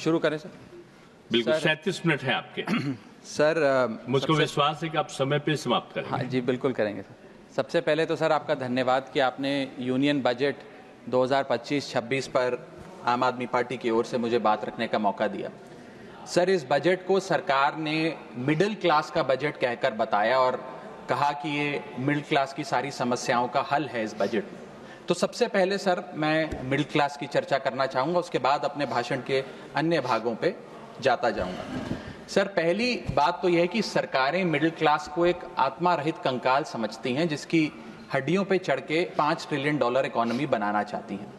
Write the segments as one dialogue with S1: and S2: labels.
S1: शुरू करें सर?
S2: बिल्कुल, 37 मिनट है आपके।
S1: सर
S2: मुझको विश्वास है कि आप समय पे समाप्त करेंगे।
S1: हाँ जी, बिल्कुल करेंगे सर। सबसे पहले तो सर आपका धन्यवाद कि आपने यूनियन बजट 2025-26 पर आम आदमी पार्टी की ओर से मुझे बात रखने का मौका दिया। सर, इस बजट को सरकार ने मिडिल क्लास का बजट कहकर बताया और कहा कि ये मिडिल क्लास की सारी समस्याओं का हल है इस बजट में। तो सबसे पहले सर मैं मिडिल क्लास की चर्चा करना चाहूँगा, उसके बाद अपने भाषण के अन्य भागों पे जाता जाऊँगा। सर, पहली बात तो यह है कि सरकारें मिडिल क्लास को एक आत्मा रहित कंकाल समझती हैं जिसकी हड्डियों पे चढ़ के $5 ट्रिलियन इकोनॉमी बनाना चाहती हैं।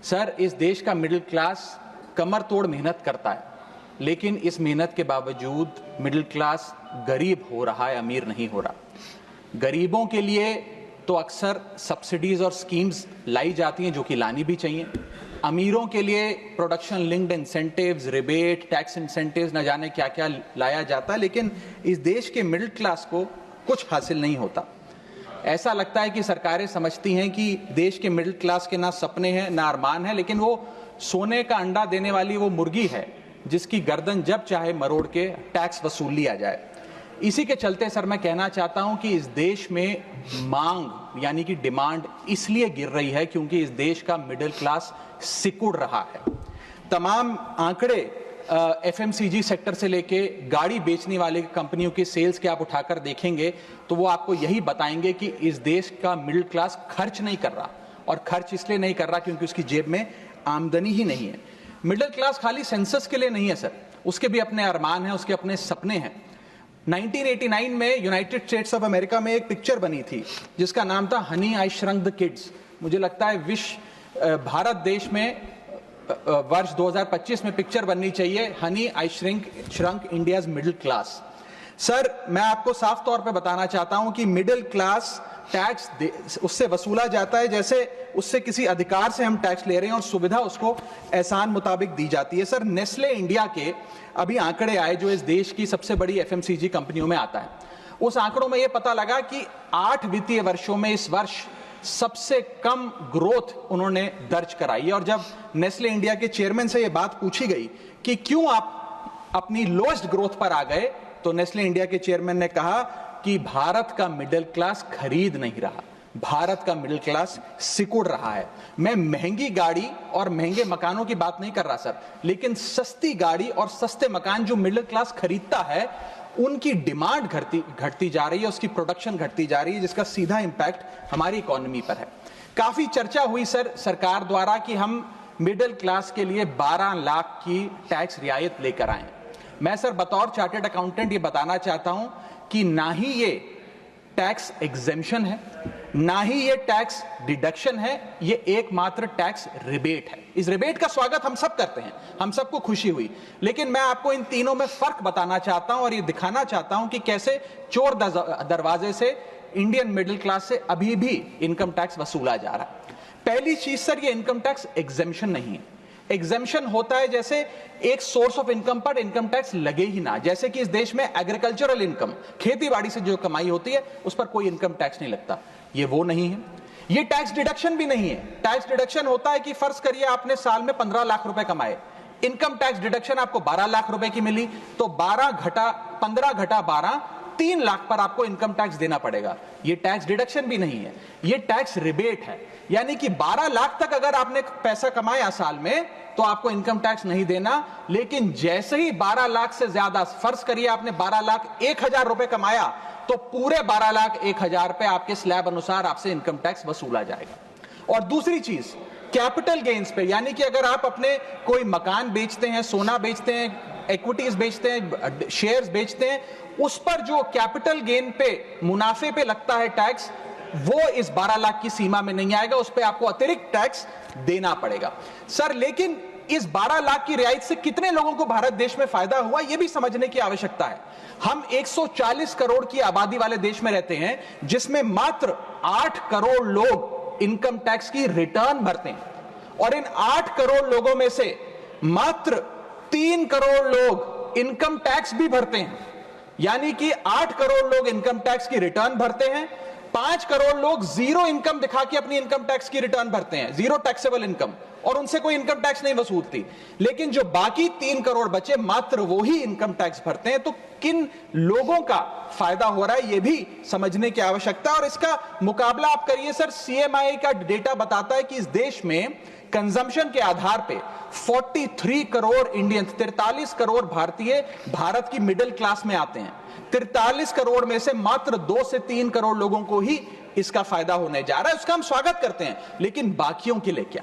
S1: सर, इस देश का मिडिल क्लास कमर तोड़ मेहनत करता है, लेकिन इस मेहनत के बावजूद मिडिल क्लास गरीब हो रहा है, अमीर नहीं हो रहा। गरीबों के लिए तो अक्सर सब्सिडीज और स्कीम्स लाई जाती हैं जो कि लानी भी चाहिए। अमीरों के लिए production linked incentives, rebate, tax incentives, न जाने क्या क्या लाया जाता है, लेकिन इस देश के मिडिल क्लास को कुछ हासिल नहीं होता। ऐसा लगता है कि सरकारें समझती हैं कि देश के मिडिल क्लास के ना सपने हैं ना अरमान है, लेकिन वो सोने का अंडा देने वाली वो मुर्गी है जिसकी गर्दन जब चाहे मरोड़ के टैक्स वसूल लिया जाए। इसी के चलते सर मैं कहना चाहता हूं कि इस देश में मांग यानी कि डिमांड इसलिए गिर रही है क्योंकि इस देश का मिडिल क्लास सिकुड़ रहा है। तमाम आंकड़े एफएमसीजी सेक्टर से लेके गाड़ी बेचने वाले कंपनियों की सेल्स के आप उठाकर देखेंगे तो वो आपको यही बताएंगे कि इस देश का मिडिल क्लास खर्च नहीं कर रहा, और खर्च इसलिए नहीं कर रहा क्योंकि उसकी जेब में आमदनी ही नहीं है। मिडिल क्लास खाली सेंसस के लिए नहीं है सर, उसके भी अपने अरमान हैं, उसके अपने सपने हैं। 1989 में यूनाइटेड स्टेट्स ऑफ अमेरिका में एक पिक्चर बनी थी जिसका नाम था Honey I shrunk the kids. मुझे लगता है भारत देश में वर्ष 2025 में पिक्चर बननी चाहिए honey I shrunk India's middle class. Sir, मैं आपको साफ तौर पे बताना चाहता हूं कि मिडिल क्लास टैक्स उससे वसूला जाता है जैसे उससे किसी अधिकार से हम टैक्स ले रहे हैं और सुविधा उसको एहसान मुताबिक दी जाती है। सर, नेस्ले इंडिया के अभी आंकड़े आए जो इस देश की सबसे बड़ी एफएमसीजी कंपनियों में आता है। उस आंकड़ों में यह पता लगा कि 8 वित्तीय वर्षों में इस वर्ष सबसे कम ग्रोथ उन्होंने दर्ज कराई। और जब नेस्ले इंडिया के चेयरमैन से यह बात पूछी गई कि क्यों आप अपनी लोएस्ट ग्रोथ पर आ गए, तो नेस्ले इंडिया के चेयरमैन ने कहा कि भारत का मिडिल क्लास खरीद नहीं रहा, भारत का मिडिल क्लास सिकुड़ रहा है। मैं महंगी गाड़ी और महंगे मकानों की बात नहीं कर रहा सर, लेकिन सस्ती गाड़ी और सस्ते मकान जो मिडिल क्लास खरीदता है उनकी डिमांड घटती जा रही है, उसकी प्रोडक्शन घटती जा रही है, जिसका सीधा इंपैक्ट हमारी इकोनॉमी पर है। काफी चर्चा हुई सर सरकार द्वारा कि हम मिडिल क्लास के लिए 12 लाख की टैक्स रियायत लेकर आए। मैं सर बतौर चार्टर्ड अकाउंटेंट ये बताना चाहता हूं कि ना ही ये टैक्स एग्जेम्पशन है, ना ही ये टैक्स डिडक्शन है, ये एकमात्र टैक्स रिबेट है। इस रिबेट का स्वागत हम सब करते हैं, हम सबको खुशी हुई, लेकिन मैं आपको इन तीनों में फर्क बताना चाहता हूं और ये दिखाना चाहता हूं कि कैसे चोर दरवाजे से इंडियन मिडिल क्लास से अभी भी इनकम टैक्स वसूला जा रहा है। पहली चीज सर, ये इनकम टैक्स एग्जेम्पशन नहीं है। एग्जेम्पशन होता है जैसे एक सोर्स ऑफ इनकम पर इनकम टैक्स लगे ही ना, जैसे कि इस देश में एग्रीकल्चरल इनकम, खेती बाड़ी से जो कमाई होती है उस पर कोई इनकम टैक्स नहीं लगता। ये वो नहीं है। ये टैक्स डिडक्शन भी नहीं है। टैक्स डिडक्शन होता है कि फर्ज करिए आपने साल में 15 लाख रुपए कमाए, इनकम टैक्स डिडक्शन आपको 12 लाख रुपए की मिली, तो 15 घटा 12 3 लाख पर आपको इनकम टैक्स देना पड़ेगा। ये टैक्स डिडक्शन भी नहीं है, ये टैक्स रिबेट है। यानी कि 12 लाख तक अगर आपने पैसा कमाया साल में तो आपको इनकम टैक्स नहीं देना, लेकिन जैसे ही 12 लाख से ज्यादा, फर्ज करिए आपने 12 लाख 1,000 रुपए कमाया, तो पूरे 12 लाख 1,000 पे आपके स्लैब अनुसार आपसे इनकम टैक्स वसूला जाएगा। और दूसरी चीज, कैपिटल गेन्स पे, यानी कि अगर आप अपने कोई मकान बेचते हैं, सोना बेचते हैं, इक्विटीज बेचते हैं, शेयर्स बेचते हैं, उस पर जो कैपिटल गेन पे, मुनाफे पे लगता है टैक्स, वो इस 12 लाख की सीमा में नहीं आएगा, उस पे आपको अतिरिक्त टैक्स देना पड़ेगा। सर, लेकिन इस 12 लाख की रियायत से कितने लोगों को भारत देश में फायदा हुआ, यह भी समझने की आवश्यकता है। हम 140 करोड़ की आबादी वाले देश में रहते हैं, जिसमें मात्र 8 करोड़ लोग इनकम टैक्स की रिटर्न भरते हैं, और इन 8 करोड़ लोगों में से मात्र 3 करोड़ लोग इनकम टैक्स भी भरते हैं। यानी कि 8 करोड़ लोग इनकम टैक्स की रिटर्न भरते हैं 5 करोड़ लोग जीरो इनकम दिखा के अपनी इनकम टैक्स की रिटर्न भरते हैं, जीरो टैक्सेबल इनकम, और उनसे कोई इनकम टैक्स नहीं वसूलती। लेकिन जो बाकी 3 करोड़ बचे, मात्र वो ही इनकम टैक्स भरते हैं। तो किन लोगों का फायदा हो रहा है, यह भी समझने की आवश्यकता है। और इसका मुकाबला आप करिए सर, सीएमआई का डेटा बताता है कि इस देश में कंजम्पशन के आधार पे 43 करोड़ इंडियंस, 43 करोड़ भारतीय भारत की मिडिल क्लास में आते हैं। 43 करोड़ में से मात्र 2 से 3 करोड़ लोगों को ही इसका फायदा होने जा रहा है। उसका हम स्वागत करते हैं, लेकिन बाकियों के लिए क्या?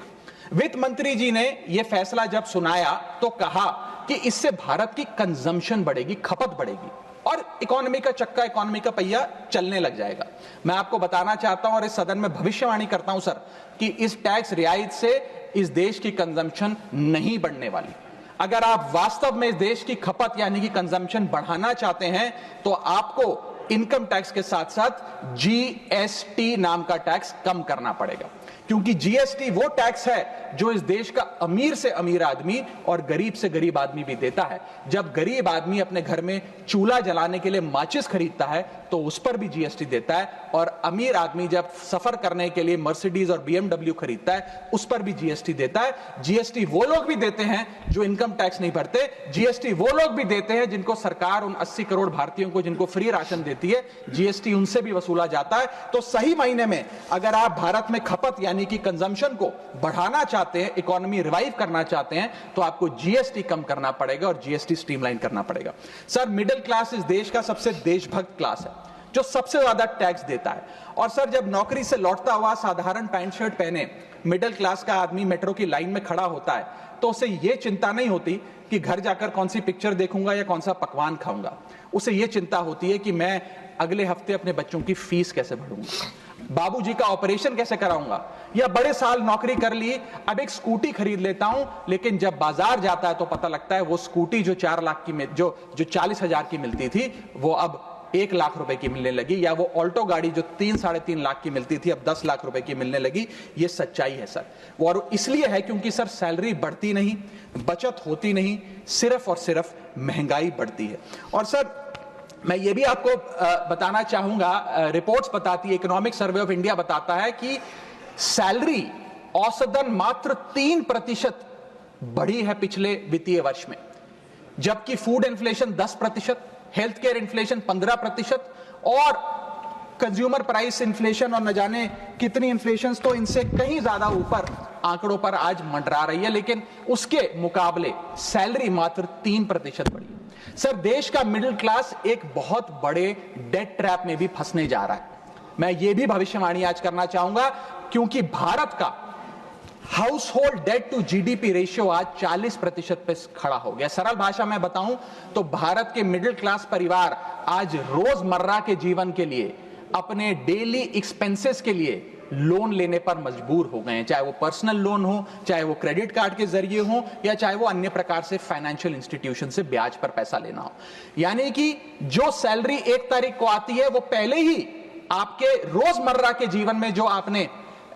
S1: वित्त मंत्री जी ने यह फैसला जब सुनाया तो कहा कि इससे भारत की कंजम्पशन बढ़ेगी, खपत बढ़ेगी और इकोनॉमी का चक्का, इकोनॉमी का पहिया चलने लग जाएगा। मैं आपको बताना चाहता हूं और इस सदन में भविष्यवाणी करता हूं सर कि इस टैक्स रियायत से इस देश की कंजम्पशन नहीं बढ़ने वाली। अगर आप वास्तव में इस देश की खपत यानी कि कंजम्पशन बढ़ाना चाहते हैं तो आपको इनकम टैक्स के साथ साथ जीएसटी नाम का टैक्स कम करना पड़ेगा, क्योंकि जीएसटी वो टैक्स है जो इस देश का अमीर से अमीर आदमी और गरीब से गरीब आदमी भी देता है। जब गरीब आदमी अपने घर में चूल्हा जलाने के लिए माचिस खरीदता है तो उस पर भी जीएसटी देता है, और अमीर आदमी जब सफर करने के लिए मर्सिडीज और बीएमडब्ल्यू खरीदता है उस पर भी जीएसटी देता है। जीएसटी वो लोग भी देते हैं जो इनकम टैक्स नहीं भरते, जीएसटी वो लोग भी देते हैं जिनको सरकार, उन 80 करोड़ भारतीयों को जिनको फ्री राशन देती है, जीएसटी उनसे भी वसूला जाता है। तो सही मायने में अगर आप भारत में खपत यानी कि कंजम्पशन को बढ़ाना चाहते हैं, इकोनॉमी रिवाइव करना चाहते हैं, तो आपको जीएसटी कम करना पड़ेगा और जीएसटी स्ट्रीमलाइन करना पड़ेगा। सर, मिडिल क्लास इस देश का सबसे देशभक्त क्लास है जो सबसे ज्यादा टैक्स देता है। और सर, जब नौकरी से लौटता हुआ साधारण पैंट शर्ट पहने मिडिल क्लास का आदमी मेट्रो की लाइन में खड़ा होता है तो उसे यह चिंता नहीं होती कि घर जाकर कौन सी पिक्चर देखूंगा या कौन सा पकवान खाऊंगा। उसे यह चिंता होती है कि मैं अगले हफ्ते अपने बच्चों की फीस कैसे भरूंगा, बाबूजी का ऑपरेशन कैसे कराऊंगा, या बड़े साल नौकरी कर ली, अब एक स्कूटी खरीद लेता हूं, लेकिन जब बाजार जाता है तो पता लगता है वो स्कूटी जो 4 लाख की जो 40,000 की मिलती थी वो अब 1 लाख रुपए की मिलने लगी, या वो ऑल्टो गाड़ी जो 3-3.5 लाख की मिलती थी अब 10 लाख रुपए की मिलने लगी। ये सच्चाई है सर, और इसलिए है क्योंकि सर सैलरी बढ़ती नहीं, बचत होती नहीं, सिर्फ और सिर्फ महंगाई बढ़ती है। और सर, मैं ये भी आपको बताना चाहूंगा, रिपोर्ट्स बताती है, इकोनॉमिक सर्वे ऑफ इंडिया बताता है कि सैलरी औसतन मात्र 3% बढ़ी है पिछले वित्तीय वर्ष में, जबकि food inflation 10%, health care inflation 15% और कंज्यूमर प्राइस इन्फ्लेशन और न जाने कितनी इन्फ्लेशन तो इनसे कहीं ज्यादा ऊपर आंकड़ों पर आज मंडरा रही है, लेकिन उसके मुकाबले सैलरी मात्र 3% बढ़ी। सर, देश का मिडिल क्लास एक बहुत बड़े डेट ट्रैप में भी फंसने जा रहा है। मैं ये भी भविष्यवाणी आज करना चाहूंगा, क्योंकि भारत का household debt to GDP ratio आज 40% पे खड़ा हो गया। सरल भाषा में बताऊं तो भारत के मिडिल क्लास परिवार आज रोजमर्रा के जीवन के लिए, अपने डेली एक्सपेंसेस के लिए लोन लेने पर मजबूर हो गए हैं, चाहे वो पर्सनल लोन हो, चाहे वो क्रेडिट कार्ड के जरिए हो, या चाहे वो अन्य प्रकार से फाइनेंशियल इंस्टीट्यूशन से ब्याज पर पैसा लेना हो। यानी कि जो सैलरी 1 तारीख को आती है वो पहले ही आपके रोजमर्रा के जीवन में जो आपने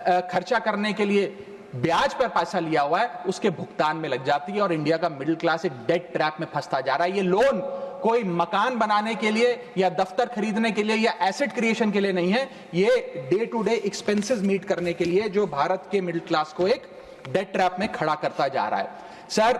S1: खर्चा करने के लिए ब्याज पर पैसा लिया हुआ है उसके भुगतान में लग जाती है, और इंडिया का मिडिल क्लास एक डेट ट्रैप में फंसता जा रहा है। ये लोन कोई मकान बनाने के लिए या दफ्तर खरीदने के लिए या एसेट क्रिएशन के लिए नहीं है, ये day to day expenses meet करने के लिए, जो भारत के मिडिल क्लास को एक डेट ट्रैप में खड़ा करता जा रहा है। सर,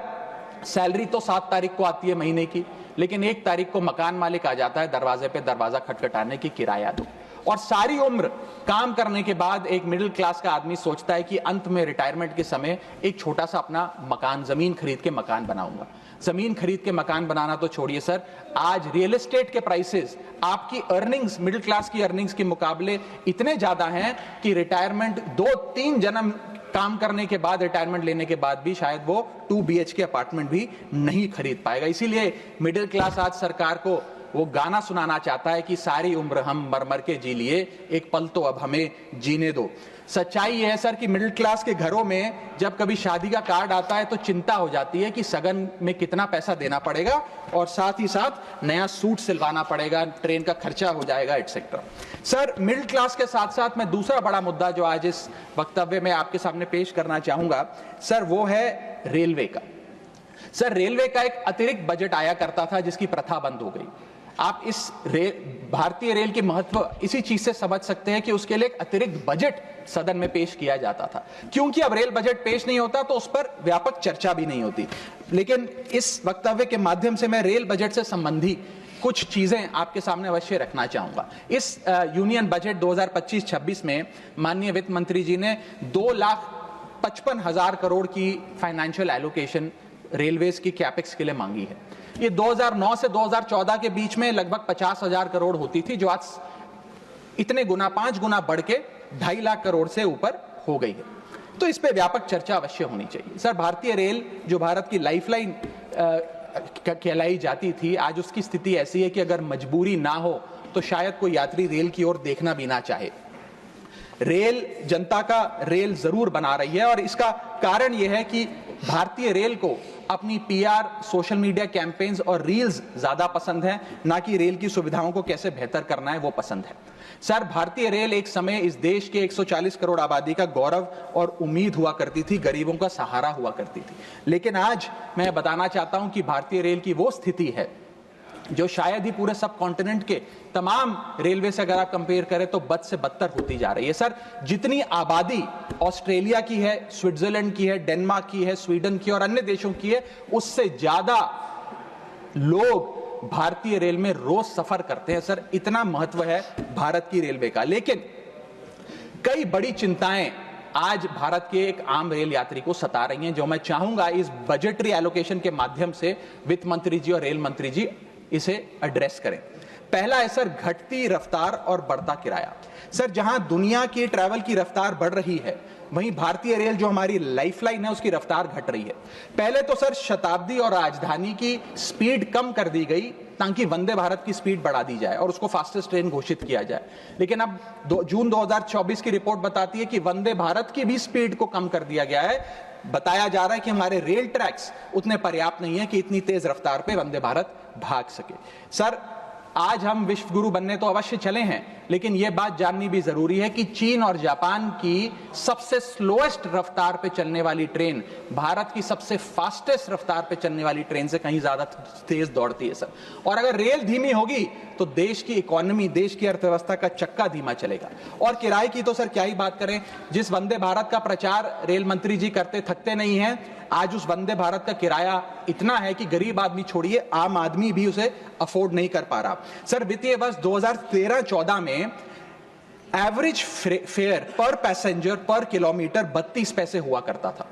S1: सैलरी तो 7 तारीख को आती है महीने की, लेकिन 1 तारीख को मकान मालिक आ जाता है दरवाजे पे दरवाजा खटखटाने की किराया दो। और सारी उम्र काम करने के बाद एक मिडिल क्लास का आदमी सोचता है कि अंत में रिटायरमेंट के समय एक छोटा सा अपना मकान, जमीन खरीद के मकान बनाऊंगा। जमीन खरीद के मकान बनाना तो छोड़िए सर, आज रियल एस्टेट के प्राइसेस, आपकी अर्निंग्स, मिडिल क्लास की अर्निंग्स के मुकाबले इतने ज्यादा हैं कि रिटायरमेंट 2-3 जन्म काम करने के बाद, रिटायरमेंट लेने के बाद भी शायद वो 2 BHK अपार्टमेंट भी नहीं खरीद पाएगा। इसीलिए मिडिल क्लास आज सरकार को वो गाना सुनाना चाहता है कि सारी उम्र हम मर मर के जी लिए, एक पल तो अब हमें जीने दो। सच्चाई यह है सर कि मिडिल क्लास के घरों में जब कभी शादी का कार्ड आता है तो चिंता हो जाती है कि सगन में कितना पैसा देना पड़ेगा, और साथ ही साथ नया सूट सिलवाना पड़ेगा, ट्रेन का खर्चा हो जाएगा, एटसेट्रा। सर, मिडिल क्लास के साथ साथ मैं दूसरा बड़ा मुद्दा जो आज इस वक्तव्य में आपके सामने पेश करना चाहूंगा सर, वो है रेलवे का। सर, रेलवे का एक अतिरिक्त बजट आया करता था जिसकी प्रथा बंद हो गई। आप इस भारतीय रेल के महत्व इसी चीज से समझ सकते हैं कि उसके लिए एक अतिरिक्त बजट सदन में पेश किया जाता था। क्योंकि अब रेल बजट पेश नहीं होता तो उस पर व्यापक चर्चा भी नहीं होती। लेकिन इस वक्तव्य के माध्यम से मैं रेल बजट से संबंधी कुछ चीजें आपके सामने अवश्य रखना चाहूंगा। इस यूनियन बजट 2025-26 में माननीय वित्त मंत्री जी ने 2,55,000 करोड़ की फाइनेंशियल एलोकेशन रेलवेज की कैपेक्स के लिए मांगी है। ये 2009 से 2014 के बीच में लगभग 50,000 करोड़ होती थी, जो आज इतने गुना 5 गुना बढ़ के 2.5 लाख करोड़ से ऊपर हो गई है। तो इस पे व्यापक चर्चा अवश्य होनी चाहिए। सर, भारतीय रेल जो भारत की लाइफलाइन कहलाई जाती थी, आज उसकी स्थिति ऐसी है कि अगर मजबूरी ना हो तो शायद कोई यात्री रेल की ओर देखना भी ना चाहे। रेल जनता का रेल जरूर बना रही है और इसका कारण यह है कि भारतीय रेल को अपनी पीआर, सोशल मीडिया कैंपेन्स और रील्स ज्यादा पसंद है, ना कि रेल की सुविधाओं को कैसे बेहतर करना है वो पसंद है। सर, भारतीय रेल एक समय इस देश के 140 करोड़ आबादी का गौरव और उम्मीद हुआ करती थी, गरीबों का सहारा हुआ करती थी। लेकिन आज मैं बताना चाहता हूं कि भारतीय रेल की वो स्थिति है जो शायद ही पूरे सब कॉन्टिनेंट के तमाम रेलवे से अगर आप कंपेयर करें तो बद से बदतर होती जा रही है। सर, जितनी आबादी ऑस्ट्रेलिया की है, स्विट्जरलैंड की है, डेनमार्क की है, स्वीडन की और अन्य देशों की है, उससे ज्यादा लोग भारतीय रेल में रोज सफर करते हैं। सर, इतना महत्व है भारत की रेलवे का। लेकिन कई बड़ी चिंताएं आज भारत के एक आम रेल यात्री को सता रही हैं, जो मैं चाहूंगा इस बजटरी एलोकेशन के माध्यम से वित्त मंत्री जी और रेल मंत्री जी इसे एड्रेस करें। पहला है सर, घटती रफ्तार और बढ़ता किराया। सर, जहां दुनिया की ट्रैवल की रफ्तार बढ़ रही है, वहीं भारतीय रेल जो हमारी लाइफलाइन है उसकी रफ्तार घट रही है। पहले तो सर शताब्दी और राजधानी की स्पीड कम कर दी गई ताकि वंदे भारत की स्पीड बढ़ा दी जाए और उसको फास्टेस्ट ट्रेन घोषित किया जाए। लेकिन अब जून 2024 की रिपोर्ट बताती है कि वंदे भारत की भी स्पीड को कम कर दिया गया है। बताया जा रहा है कि हमारे रेल ट्रैक्स उतने पर्याप्त नहीं है कि इतनी तेज रफ्तार पे वंदे भारत भाग सके। सर, आज हम विश्व गुरु बनने तो अवश्य चले हैं, लेकिन यह बात जाननी भी जरूरी है कि चीन और जापान की सबसे स्लोएस्ट रफ्तार पे चलने वाली ट्रेन भारत की सबसे फास्टेस्ट रफ्तार पे चलने वाली ट्रेन से कहीं ज्यादा तेज दौड़ती है सर। और अगर रेल धीमी होगी तो देश की इकोनॉमी, देश की अर्थव्यवस्था का चक्का धीमा चलेगा। और किराए की तो सर क्या ही बात करें, जिस वंदे भारत का प्रचार रेल मंत्री जी करते थकते नहीं हैं, आज उस वंदे भारत का किराया इतना है कि गरीब आदमी छोड़िए, आम आदमी भी उसे अफोर्ड नहीं कर पा रहा। सर, वित्तीय वर्ष 2013-14 में एवरेज फेयर पर पैसेंजर पर किलोमीटर 32 पैसे हुआ करता था।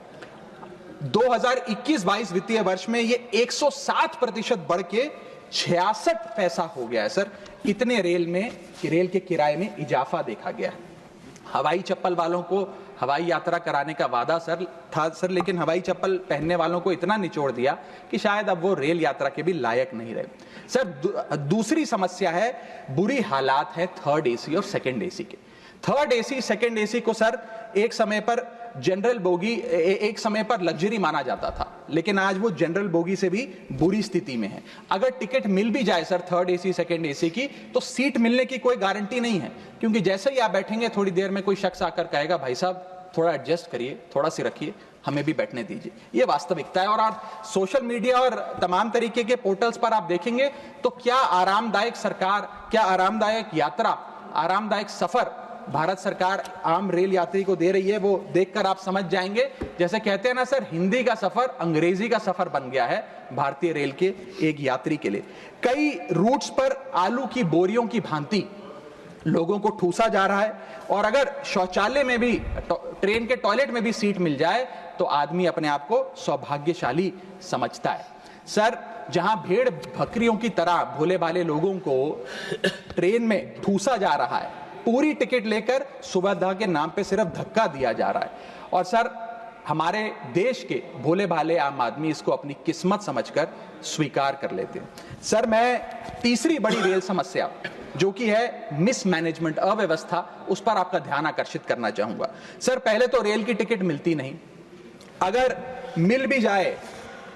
S1: 2021-22 वित्तीय वर्ष में ये 107% बढ़ के 66 पैसा हो गया है। सर, इतने रेल के किराए में इजाफा देखा गया है। हवाई चप्पल वालों को हवाई यात्रा कराने का वादा था सर, लेकिन हवाई चप्पल पहनने वालों को इतना निचोड़ दिया कि शायद अब वो रेल यात्रा के भी लायक नहीं रहे। सर, दूसरी समस्या है, बुरी हालात है थर्ड एसी और सेकंड एसी के। थर्ड एसी, सेकंड एसी को सर एक समय पर जनरल बोगी, एक समय पर लग्जरी माना जाता था, लेकिन आज वो जनरल बोगी से भी बुरी स्थिति में है। अगर टिकट मिल भी जाए sir third AC, second AC की, तो सीट मिलने की कोई गारंटी नहीं है, क्योंकि जैसे ही आप बैठेंगे थोड़ी देर में कोई शख्स आकर कहेगा, भाई साहब थोड़ा एडजस्ट करिए, थोड़ा सी रखिए, हमें भी बैठने दीजिए। ये वास्तविकता है। और आप सोशल मीडिया और तमाम तरीके के पोर्टल्स पर आप देखेंगे तो क्या आरामदायक सरकार, क्या आरामदायक यात्रा, आरामदायक सफर भारत सरकार आम रेल यात्री को दे रही है, वो देखकर आप समझ जाएंगे। जैसे कहते हैं ना सर, हिंदी का सफर अंग्रेजी का सफर बन गया है भारतीय रेल के एक यात्री के लिए। कई रूट्स पर आलू की बोरियों की भांति लोगों को ठूसा जा रहा है, और अगर शौचालय में भी, ट्रेन के टॉयलेट में भी सीट मिल जाए तो आदमी अपने आप को सौभाग्यशाली समझता है। सर, जहां भेड़ बकरियों की तरह भोले भाले लोगों को ट्रेन में ठूसा जा रहा है, पूरी टिकट लेकर सुविधा के नाम पे सिर्फ धक्का दिया जा रहा है, और सर हमारे देश के भोले भाले आम आदमी इसको अपनी किस्मत समझकर स्वीकार कर लेते हैं। सर, मैं तीसरी बड़ी रेल समस्या जो कि है मिसमैनेजमेंट, अव्यवस्था, उस पर आपका ध्यान आकर्षित करना चाहूंगा। सर, पहले तो रेल की टिकट मिलती नहीं, अगर मिल भी जाए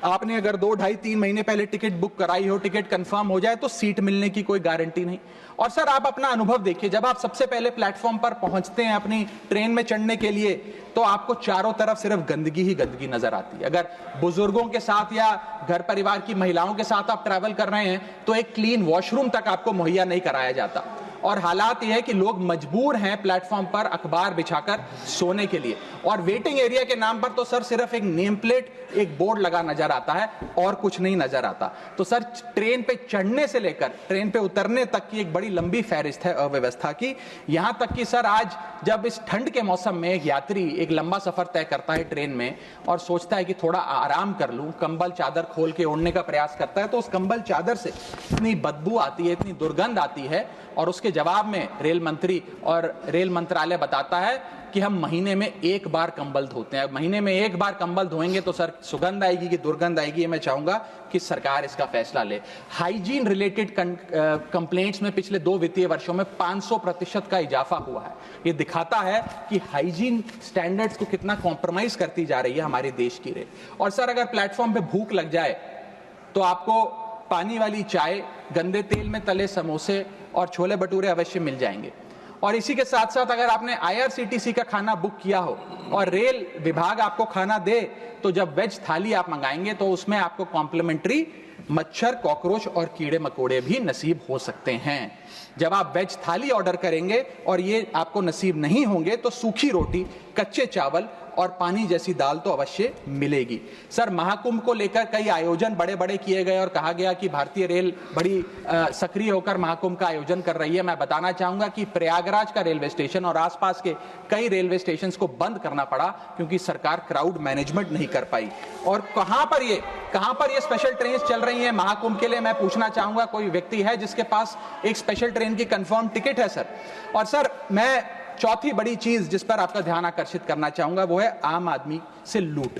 S1: आपने अगर 2, ढाई, 3 महीने पहले टिकट बुक कराई हो, टिकट कंफर्म हो जाए तो सीट मिलने की कोई गारंटी नहीं। और सर आप अपना अनुभव देखिए, जब आप सबसे पहले प्लेटफॉर्म पर पहुंचते हैं अपनी ट्रेन में चढ़ने के लिए, तो आपको चारों तरफ सिर्फ गंदगी ही गंदगी नजर आती है। अगर बुजुर्गों के साथ या घर परिवार की महिलाओं के साथ आप ट्रैवल कर रहे हैं तो एक क्लीन वॉशरूम तक आपको मुहैया नहीं कराया जाता। और हालात यह है कि लोग मजबूर हैं प्लेटफॉर्म पर अखबार बिछाकर सोने के लिए, और वेटिंग एरिया के नाम पर तो सर सिर्फ एक नेम प्लेट, एक बोर्ड लगा नजर आता है और कुछ नहीं नजर आता। तो सर ट्रेन पे चढ़ने से लेकर ट्रेन पे उतरने तक की एक बड़ी लंबी फहरिस्त है अव्यवस्था की। यहां तक कि सर आज जब इस ठंड के मौसम में एक यात्री एक लंबा सफर तय करता है ट्रेन में और सोचता है कि थोड़ा आराम कर लूं, कंबल चादर खोल के ओढ़ने का प्रयास करता है, तो उस कंबल चादर से इतनी बदबू आती है, इतनी दुर्गंध आती है, और उसके जवाब में रेल मंत्री और रेल मंत्रालय बताता है कि हम महीने में 1 बार कंबल धोते हैं। महीने में 1 बार कंबल धोएंगे तो सर सुगंध आएगी कि दुर्गंध आएगी, मैं चाहूंगा कि सरकार इसका फैसला ले। हाइजीन रिलेटेड कंप्लेंट्स में पिछले 2 वित्तीय वर्षों में 500% का इजाफा हुआ है। ये दिखाता है कि हाइजीन स्टैंडर्ड्स को कितना कॉम्प्रोमाइज करती जा रही है हमारे देश की रेल। और सर अगर प्लेटफॉर्म पे भूख लग जाए तो आपको पानी वाली चाय, गंदे तेल में तले समोसे और छोले भटूरे अवश्य मिल जाएंगे। और इसी के साथ साथ अगर आपने IRCTC का खाना बुक किया हो और रेल विभाग आपको खाना दे, तो जब वेज थाली आप मंगाएंगे तो उसमें आपको कॉम्प्लीमेंट्री मच्छर, कॉकरोच और कीड़े मकोड़े भी नसीब हो सकते हैं। जब आप वेज थाली ऑर्डर करेंगे और ये आपको नसीब नहीं होंगे तो सूखी रोटी, कच्चे चावल और पानी जैसी दाल तो अवश्य मिलेगी। सर महाकुंभ को लेकर कई आयोजन बड़े बड़े किए गए और कहा गया कि भारतीय रेल बड़ी सक्रिय होकर महाकुंभ का आयोजन कर रही है। मैं बताना चाहूंगा कि प्रयागराज का रेलवे स्टेशन और आसपास के कई रेलवे स्टेशन को बंद करना पड़ा क्योंकि सरकार क्राउड मैनेजमेंट नहीं कर पाई। और कहां पर ये स्पेशल ट्रेन चल रही है महाकुंभ के लिए, मैं पूछना चाहूंगा कोई व्यक्ति है जिसके पास एक स्पेशल ट्रेन की कंफर्म टिकट है सर? और सर मैं चौथी बड़ी चीज जिस पर आपका ध्यान आकर्षित करना चाहूंगा वो है आम आदमी से लूट।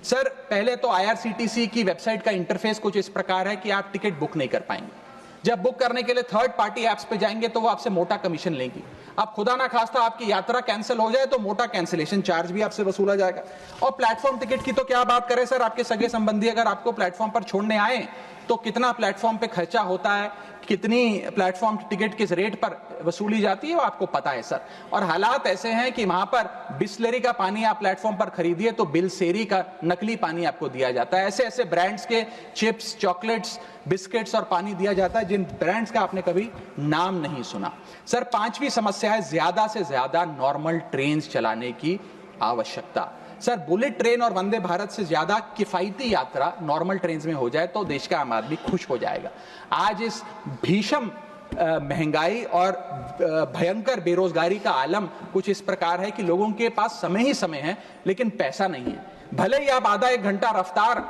S1: सर पहले तो IRCTC की वेबसाइट का इंटरफेस कुछ इस प्रकार है कि आप टिकट बुक नहीं कर पाएंगे। जब बुक करने के लिए थर्ड पार्टी एप्स पे जाएंगे तो वो आपसे मोटा कमीशन लेंगी। अब खुदा ना खास्ता आपकी यात्रा कैंसिल हो जाए तो मोटा कैंसिलेशन चार्ज भी आपसे वसूला जाएगा। और प्लेटफॉर्म टिकट की तो क्या बात करें सर, आपके सगे संबंधी अगर आपको प्लेटफॉर्म पर छोड़ने आए तो कितना प्लेटफॉर्म पे खर्चा होता है, कितनी प्लेटफॉर्म टिकट किस रेट पर वसूली जाती है वो आपको पता है सर। और हालात ऐसे हैं कि वहां पर बिस्लरी का पानी आप प्लेटफॉर्म पर खरीदिए तो बिलसेरी का नकली पानी आपको दिया जाता है। ऐसे ऐसे ब्रांड्स के चिप्स, चॉकलेट्स, बिस्किट्स और पानी दिया जाता है जिन ब्रांड्स का आपने कभी नाम नहीं सुना। सर 5वीं समस्या है ज्यादा से ज्यादा नॉर्मल ट्रेन चलाने की आवश्यकता। सर बुलेट ट्रेन और वंदे भारत से ज्यादा किफायती यात्रा नॉर्मल ट्रेन में हो जाए तो देश का आम आदमी खुश हो जाएगा। आज इस भीषण महंगाई और भयंकर बेरोजगारी का आलम कुछ इस प्रकार है कि लोगों के पास समय ही समय है लेकिन पैसा नहीं है। भले ही आप आधा 1 घंटा रफ्तार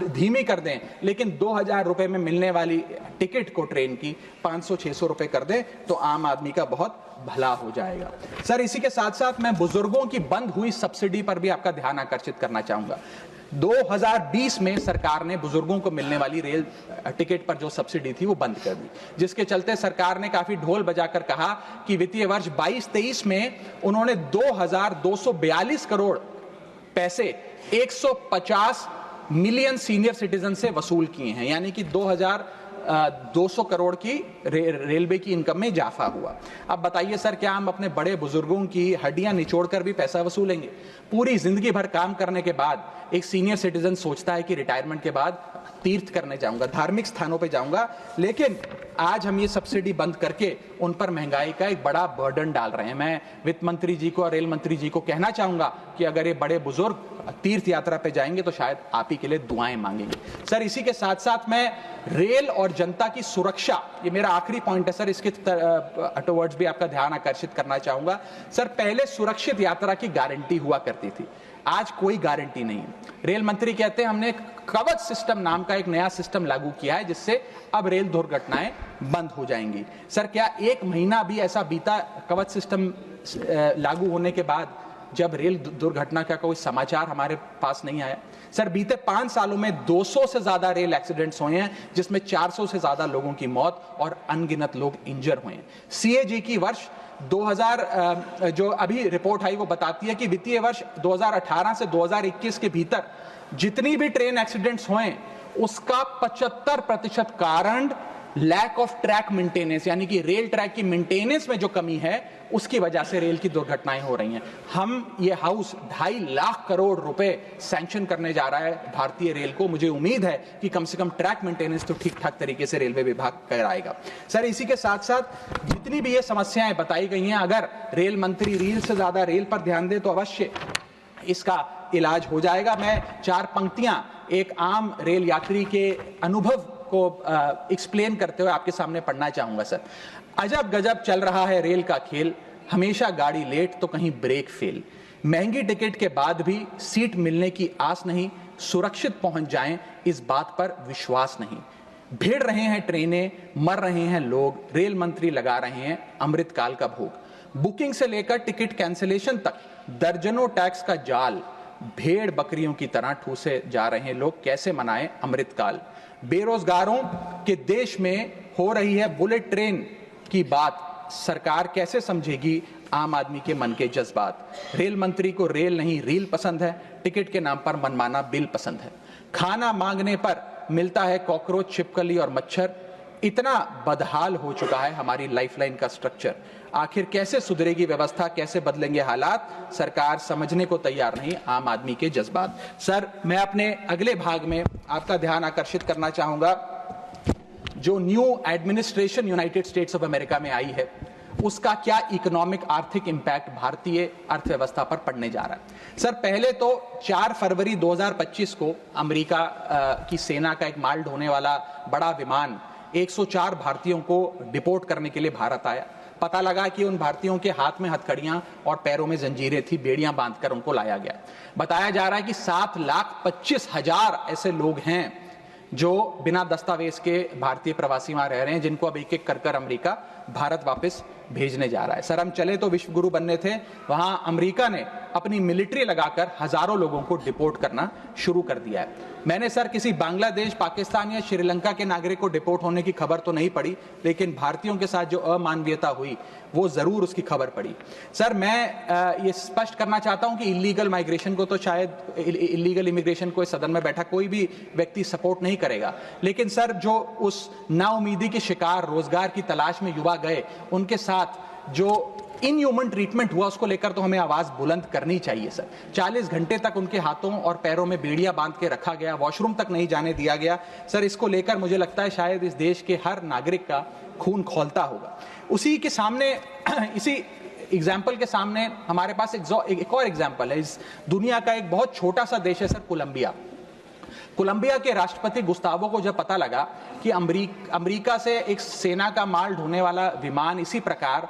S1: धीमी कर दें लेकिन 2000 रुपए में मिलने वाली टिकट को ट्रेन की 500-600 रुपए कर दें तो आम आदमी का बहुत भला हो जाएगा। सर इसी के साथ साथ मैं बुजुर्गों की बंद हुई सब्सिडी पर भी आपका ध्यान आकर्षित करना चाहूंगा। 2020 में सरकार ने बुजुर्गों को मिलने वाली रेल टिकट पर जो सब्सिडी थी वो बंद कर दी, जिसके चलते सरकार ने काफी ढोल बजाकर कहा कि वित्तीय वर्ष 22-23 में उन्होंने 2242 करोड़ पैसे 150 मिलियन सीनियर सिटीजन से वसूल किए हैं, यानी कि 2200 करोड़ की रेलवे की इनकम में इजाफा हुआ। अब बताइए सर, क्या हम अपने बड़े बुजुर्गों की हड्डियां निचोड़कर भी पैसा वसूलेंगे? पूरी जिंदगी भर काम करने के बाद एक सीनियर सिटीजन सोचता है कि रिटायरमेंट के बाद तीर्थ करने जाऊंगा, धार्मिक स्थानों पे जाऊंगा, लेकिन आज हम ये सब्सिडी बंद करके उन पर महंगाई का एक बड़ा बर्डन डाल रहे हैं। मैं वित्त मंत्री जी को और रेल मंत्री जी को कहना चाहूंगा कि अगर ये बड़े बुजुर्ग तीर्थ यात्रा पे जाएंगे तो शायद आप ही के लिए दुआएं मांगेंगे। सर इसी के साथ साथ मैं रेल और जनता की सुरक्षा, ये मेरा आखिरी पॉइंट है सर, इसके टुवर्ड्स भी आपका ध्यान आकर्षित करना चाहूंगा। सर पहले सुरक्षित यात्रा की गारंटी हुआ करती थी, आज कोई गारंटी नहीं है। रेल मंत्री कहते हैं हमने कवच सिस्टम नाम का एक नया सिस्टम लागू किया है जिससे अब रेल दुर्घटनाएं बंद हो जाएंगी। सर क्या 1 महीना भी ऐसा बीता कवच सिस्टम लागू होने के बाद जब रेल दुर्घटना का कोई समाचार हमारे पास नहीं आया? सर बीते 5 सालों में 200 से ज्यादा रेल एक्सीडेंट्स हुए हैं जिसमें 400 से ज्यादा लोगों की मौत और अनगिनत लोग इंजर हुए हैं। CAG की वर्ष जो अभी रिपोर्ट आई वो बताती है कि वित्तीय वर्ष 2018 से 2021 के भीतर जितनी भी ट्रेन एक्सीडेंट्स हुए उसका 75% कारण लैक ऑफ ट्रैक मेंटेनेंस, यानी कि रेल ट्रैक की मेंटेनेंस में जो कमी है उसकी वजह से रेल की दुर्घटनाएं हो रही हैं। हम ये हाउस 2.5 लाख करोड़ रुपए सैंक्शन करने जा रहा है भारतीय रेल को। मुझे उम्मीद है कि कम से कम ट्रैक मेंटेनेंस तो ठीक ठाक तरीके से रेलवे विभाग कराएगा। सर, इसी के साथ साथ जितनी भी ये समस्याएं बताई गई हैं, अगर रेल मंत्री रील से ज्यादा रेल पर ध्यान दे तो अवश्य इसका इलाज हो जाएगा। मैं 4 पंक्तियां एक आम रेल यात्री के अनुभव को एक्सप्लेन करते हुए आपके सामने पढ़ना चाहूंगा। सर, अजब गजब चल रहा है रेल का खेल, हमेशा गाड़ी लेट तो कहीं ब्रेक फेल, महंगी टिकट के बाद भी सीट मिलने की आस नहीं, सुरक्षित पहुंच जाएं इस बात पर विश्वास नहीं, भिड़ रहे हैं ट्रेनें, मर रहे हैं लोग, रेल मंत्री लगा रहे हैं अमृतकाल का भोग, बुकिंग से लेकर टिकट कैंसिलेशन तक दर्जनों टैक्स का जाल, भेड़ बकरियों की तरह ठूसे जा रहे हैं लोग, कैसे मनाएं अमृतकाल, बेरोजगारों के देश में हो रही है बुलेट ट्रेन की बात, सरकार कैसे समझेगी आम आदमी के मन के जज्बात, रेल मंत्री को रेल नहीं रील पसंद है, टिकट के नाम पर मनमाना बिल पसंद है, खाना मांगने पर मिलता है कॉकरोच, छिपकली और मच्छर, इतना बदहाल हो चुका है हमारी लाइफलाइन का स्ट्रक्चर, आखिर कैसे सुधरेगी व्यवस्था, कैसे बदलेंगे हालात, सरकार समझने को तैयार नहीं आम आदमी के जज्बात। सर, मैं अपने अगले भाग में आपका ध्यान आकर्षित करना चाहूंगा, जो new administration United states of America में आई है उसका क्या इकोनॉमिक आर्थिक इंपैक्ट भारतीय अर्थव्यवस्था पर पड़ने जा रहा है। सर, पहले तो 4 फरवरी 2025 को अमेरिका की सेना का एक माल ढोने वाला बड़ा विमान 104 भारतीयों को डिपोर्ट करने के लिए भारत आया। पता लगा कि उन भारतीयों के हाथ में हथकड़ियां और पैरों में जंजीरें थी, बेड़ियां बांधकर उनको लाया गया। बताया जा रहा है कि 7,25,000 ऐसे लोग हैं जो बिना दस्तावेज के भारतीय प्रवासी वहां रह रहे हैं, जिनको अब एक एक कर अमेरिका भारत वापस भेजने जा रहा है। सर, हम चले तो विश्व गुरु बनने थे, वहां अमेरिका ने अपनी मिलिट्री लगाकर हजारों लोगों को डिपोर्ट करना शुरू कर दिया है। मैंने सर किसी बांग्लादेश, पाकिस्तान या श्रीलंका के नागरिक को डिपोर्ट होने की खबर तो नहीं पड़ी, लेकिन भारतीयों के साथ जो अमानवीयता हुई वो जरूर उसकी खबर पड़ी। सर, मैं ये स्पष्ट करना चाहता हूं कि इलीगल माइग्रेशन को तो शायद इलीगल इमिग्रेशन को इस सदन में बैठा कोई भी व्यक्ति सपोर्ट नहीं करेगा, लेकिन सर जो उस नाउमीदी के शिकार रोजगार की तलाश में युवा गए, उनके साथ जो इनह्यूमन ट्रीटमेंट हुआ उसको लेकर तो हमें आवाज बुलंद करनी चाहिए। सर, 40 घंटे तक उनके हाथों और पैरों में बेड़ियां बांध के रखा गया, वॉशरूम तक नहीं जाने दिया गया। सर, इसको लेकर मुझे लगता है शायद इस देश के हर नागरिक का खून खौलता होगा। उसी के सामने इसी एग्जाम्पल के सामने हमारे पास एक और एग्जाम्पल है। इस दुनिया का एक बहुत छोटा सा देश है सर, कोलंबिया। कोलंबिया के राष्ट्रपति गुस्तावो को जब पता लगा कि अमेरिका से एक सेना का माल ढोने वाला विमान इसी प्रकार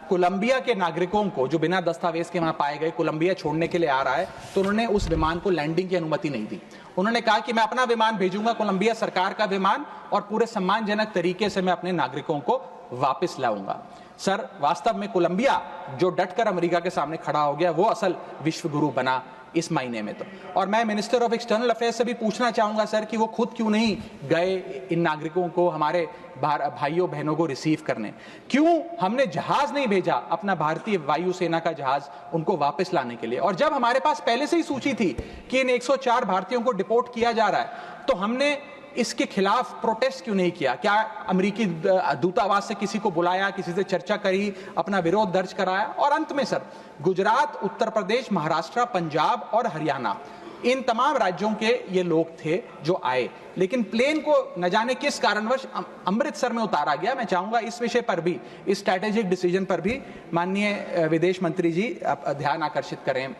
S1: कोलंबिया के नागरिकों को जो बिना दस्तावेज के वहां पाए गए कोलंबिया छोड़ने के लिए आ रहा है, तो उन्होंने उस विमान को लैंडिंग की अनुमति नहीं दी। उन्होंने कहा कि मैं अपना विमान भेजूंगा, कोलंबिया सरकार का विमान, और पूरे सम्मानजनक तरीके से मैं अपने नागरिकों को वापस लाऊंगा। सर, वास्तव में कोलंबिया जो डटकर अमेरिका के सामने खड़ा हो गया, वो असल विश्व गुरु बना इस महीने में तो। और मैं मिनिस्टर ऑफ एक्सटर्नल अफेयर्स से भी पूछना चाहूंगा सर कि वो खुद क्यों नहीं गए इन नागरिकों को, हमारे भाइयों बहनों को रिसीव करने, क्यों हमने जहाज नहीं भेजा, अपना भारतीय वायुसेना का जहाज उनको वापस लाने के लिए। और जब हमारे पास पहले से ही सूची थी कि इन 104 भारतीयों को डिपोर्ट किया जा रहा है, तो हमने इसके खिलाफ प्रोटेस्ट क्यों नहीं किया? क्या अमेरिकी दूतावास से किसी को बुलाया, किसी से चर्चा करी, अपना विरोध दर्ज कराया? और अंत में सर, गुजरात, उत्तर प्रदेश, महाराष्ट्र, पंजाब और हरियाणा, इन तमाम राज्यों के ये लोग थे जो आए, लेकिन प्लेन को न जाने किस कारणवश अमृतसर में उतारा गया। मैं चाहूंगा इस विषय पर भी, इस स्ट्रैटेजिक डिसीजन पर भी माननीय विदेश मंत्री जी ध्यान आकर्षित करें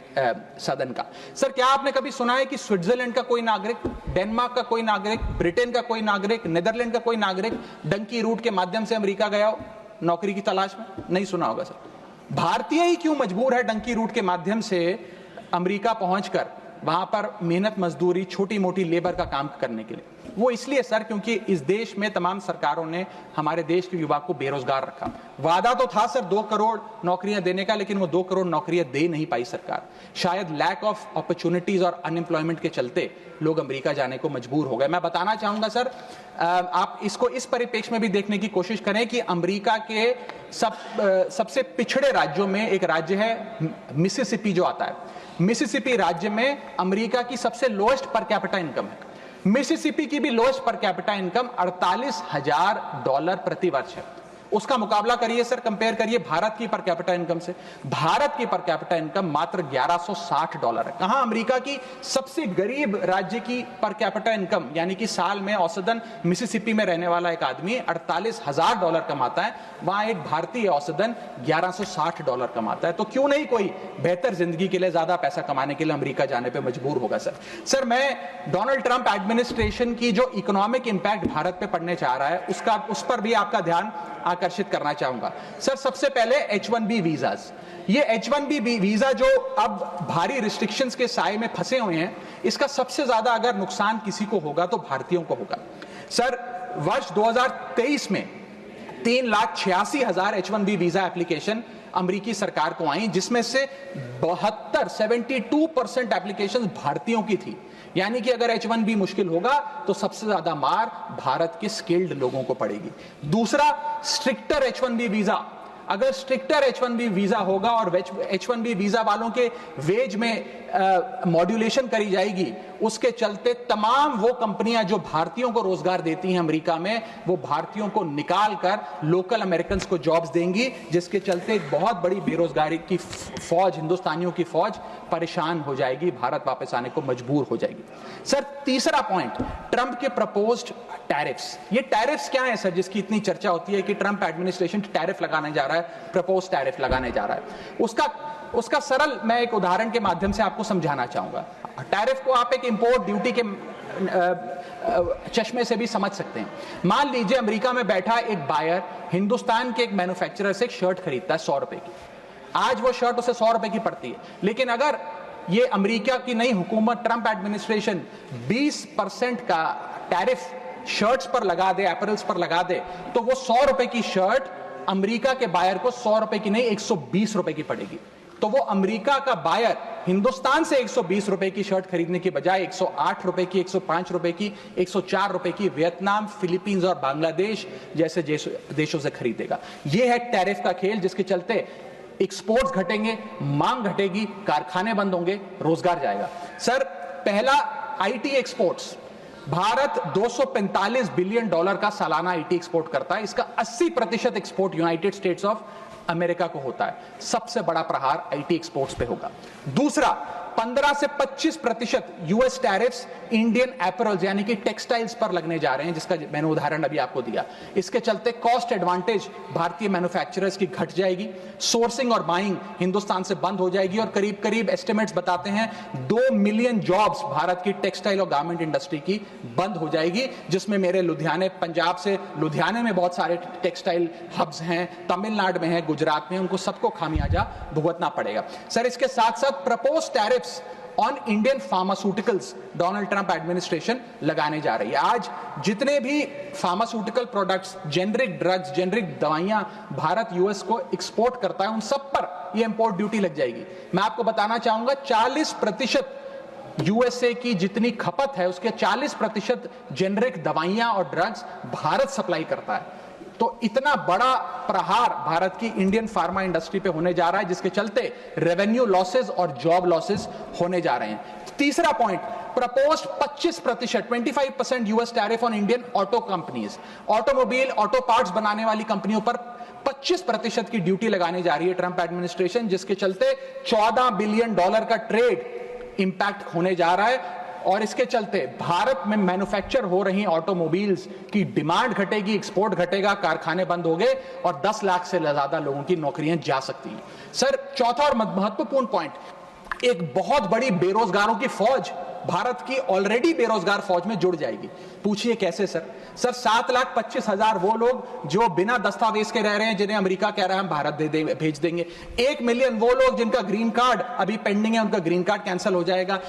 S1: सदन का। सर, क्या आपने कभी सुना है कि स्विट्जरलैंड का कोई नागरिक, डेनमार्क का कोई नागरिक, ब्रिटेन का कोई नागरिक, नीदरलैंड का कोई नागरिक डंकी रूट के माध्यम से अमेरिका गया हो नौकरी की तलाश में? नहीं सुना होगा सर। भारतीय ही क्यों मजबूर है डंकी रूट के माध्यम से अमेरिका पहुंचकर वहां पर मेहनत मजदूरी, छोटी मोटी लेबर का काम करने के लिए? वो इसलिए सर क्योंकि इस देश में तमाम सरकारों ने हमारे देश के युवा को बेरोजगार रखा। वादा तो था सर 2 करोड़ नौकरियां देने का, लेकिन वो 2 करोड़ नौकरियां दे नहीं पाई सरकार। शायद लैक ऑफ अपॉर्चुनिटीज और अनएम्प्लॉयमेंट के चलते लोग अमेरिका जाने को मजबूर हो गए। मैं बताना चाहूंगा सर, आप इसको इस परिप्रेक्ष्य में भी देखने की कोशिश करें कि अमेरिका के सबसे पिछड़े राज्यों में एक राज्य है मिसिसिपी जो आता है। मिसिसिपी राज्य में अमेरिका की सबसे लोएस्ट पर कैपिटा इनकम है। मिसिसिपी की भी लोएस्ट पर कैपिटा इनकम $48,000 प्रति वर्ष है। उसका मुकाबला करिए सर, कंपेयर करिए भारत की पर कैपिटा इनकम से। भारत की पर कैपिटा इनकम मात्र $1160 है। कहां अमेरिका की सबसे गरीब राज्य की पर कैपिटा इनकम, यानी कि साल में औसतन मिसिसिपी में रहने वाला एक आदमी $48,000 कमाता है, वहां एक भारतीय औसतन $1160 कमाता है। तो क्यों नहीं कोई बेहतर जिंदगी के लिए, ज्यादा पैसा कमाने के लिए अमेरिका जाने पर मजबूर होगा सर। मैं डोनाल्ड ट्रंप एडमिनिस्ट्रेशन की जो इकोनॉमिक इंपैक्ट भारत पे पड़ने जा रहा है उस पर भी आपका ध्यान आकर्षित करना चाहूंगा सर। सबसे पहले H1B वीजास, ये H1B वीजा जो अब भारी रिस्ट्रिक्शंस के साए में फंसे हुए हैं, इसका सबसे ज्यादा अगर नुकसान किसी को होगा तो भारतीयों को होगा सर। वर्ष 2023 में 3,86,000 H1B वीजा एप्लीकेशन अमेरिकी सरकार को आई, जिसमें से 72% एप्लीकेशन भारतीयों की थी। यानी कि अगर H1B मुश्किल होगा तो सबसे ज्यादा मार भारत के स्किल्ड लोगों को पड़ेगी। दूसरा, स्ट्रिक्टर H1B वीजा, अगर स्ट्रिक्टर H1B वीजा होगा और H1B वीजा वालों के वेज में मॉड्यूलेशन करी जाएगी, उसके चलते तमाम वो कंपनियां जो भारतीयों को रोजगार देती हैं अमेरिका में, वो भारतीयों को निकाल कर लोकल अमेरिकन को जॉब्स देंगी, जिसके चलते एक बहुत बड़ी बेरोजगारी की फौज, हिंदुस्तानियों की फौज परेशान हो जाएगी, भारत वापस आने को मजबूर हो जाएगी। सर तीसरा पॉइंट, ट्रंप के प्रपोज्ड टैरिफ्स। ये टैरिफ्स क्या है सर जिसकी इतनी चर्चा होती है कि ट्रंप एडमिनिस्ट्रेशन टैरिफ लगाने जा रहा है, प्रपोज टैरिफ लगाने जा रहा है। उसका सरल मैं एक उदाहरण के माध्यम से आपको समझाना चाहूंगा। टैरिफ को आप एक इंपोर्ट ड्यूटी के चश्मे से भी समझ सकते हैं। मान लीजिए अमेरिका में बैठा एक बायर हिंदुस्तान के एक मैन्युफैक्चरर से एक शर्ट खरीदता है 100 रुपए की। आज वो शर्ट उसे 100 रुपए की पड़ती है, लेकिन अगर ये अमेरिका की नई हुकूमत ट्रंप एडमिनिस्ट्रेशन 20% का टैरिफ शर्ट्स पर लगा दे, अपैरल्स पर लगा दे, तो वो 100 रुपए की शर्ट अमेरिका के बायर को 100 रुपए की नहीं 120 रुपए की पड़ेगी। तो वो अमेरिका का बायर हिंदुस्तान से 120 रुपए की शर्ट खरीदने की बजाय 108 रुपए की, 105 रुपए की, 104 रुपए की वियतनाम, फिलीपींस और बांग्लादेश जैसे देशों से खरीदेगा। यह है टैरिफ का खेल, जिसके चलते एक्सपोर्ट्स घटेंगे, मांग घटेगी, कारखाने बंद होंगे, रोजगार जाएगा। सर पहला, आईटी एक्सपोर्ट्स। भारत $245 बिलियन का सालाना आईटी एक्सपोर्ट करता है। इसका 80% export United states of America को होता है। सबसे बड़ा प्रहार आईटी एक्सपोर्ट्स पे होगा। दूसरा, 15 से 25% यूएस टैरिफ्स इंडियन एपरल्स यानी कि टेक्सटाइल्स पर लगने जा रहे हैं, जिसका मैंने उदाहरण अभी आपको दिया। इसके चलते कॉस्ट एडवांटेज भारतीय मैन्युफैक्चरर्स की घट जाएगी, सोर्सिंग और बाइंग हिंदुस्तान से बंद हो जाएगी, और करीब करीब एस्टिमेट्स बताते हैं 2 मिलियन जॉब्स भारत की टेक्सटाइल और गारमेंट इंडस्ट्री की बंद हो जाएगी, जिसमें मेरे लुधियाने, पंजाब से लुधियाने में बहुत सारे टेक्सटाइल हब्स हैं, तमिलनाडु में है, गुजरात में, उनको सबको खामियाजा भुगतना पड़ेगा। सर इसके साथ साथ propose tariffs on Indian pharmaceuticals Donald Trump administration लगाने जा रही है। आज जितने भी pharmaceutical products, generic drugs, generic दवाइयां भारत यूएस को एक्सपोर्ट करता है, उन सब पर यह इंपोर्ट ड्यूटी लग जाएगी। मैं आपको बताना चाहूंगा 40% यूएसए की जितनी खपत है उसके 40% जेनरिक दवाइयां और ड्रग्स भारत सप्लाई करता है। तो इतना बड़ा प्रहार भारत की इंडियन फार्मा इंडस्ट्री पे होने जा रहा है, जिसके चलते रेवेन्यू लॉसेस और जॉब लॉसेस होने जा रहे हैं। तीसरा point, proposed 25% US tariff on Indian auto companies. Automobile, auto parts बनाने वाली कंपनियों पर 25% की ड्यूटी लगाने जा रही है ट्रंप एडमिनिस्ट्रेशन, जिसके चलते $14 बिलियन का ट्रेड इंपैक्ट होने जा रहा है। और इसके चलते भारत में मैन्युफैक्चर हो रही ऑटोमोबाइल्स की डिमांड घटेगी, एक्सपोर्ट घटेगा, कारखाने बंद हो गए और 10 लाख से ज्यादा लोगों की नौकरियां जा सकती हैं। सर चौथा और महत्वपूर्ण पॉइंट, एक बहुत बड़ी बेरोजगारों की फौज भारत की ऑलरेडी बेरोजगार फौज में जुड़ जाएगी। पूछिए कैसे सर? सर 7,25,000 वो लोग जो बिना दस्तावेज के रह रहे हैं, जिन्हें अमेरिका कह रहा है हम भारत भेज देंगे। 1 मिलियन वो लोग जिनका ग्रीन कार्ड अभी पेंडिंग है, उनका ग्रीन कार्ड कैंसिल हो जाएगा।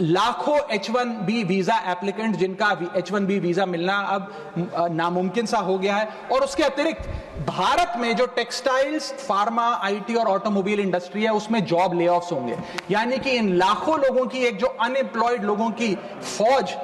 S1: लाखों H1B वीजा एप्लीकेंट जिनका H1B वीजा मिलना अब नामुमकिन सा हो गया है। और उसके अतिरिक्त भारत में जो टेक्सटाइल्स, फार्मा, IT और ऑटोमोबाइल इंडस्ट्री है, उसमें जॉब ले ऑफ्स होंगे। यानी कि इन लाखों लोगों की एक जो अनएम्प्लॉयड लोगों की फौज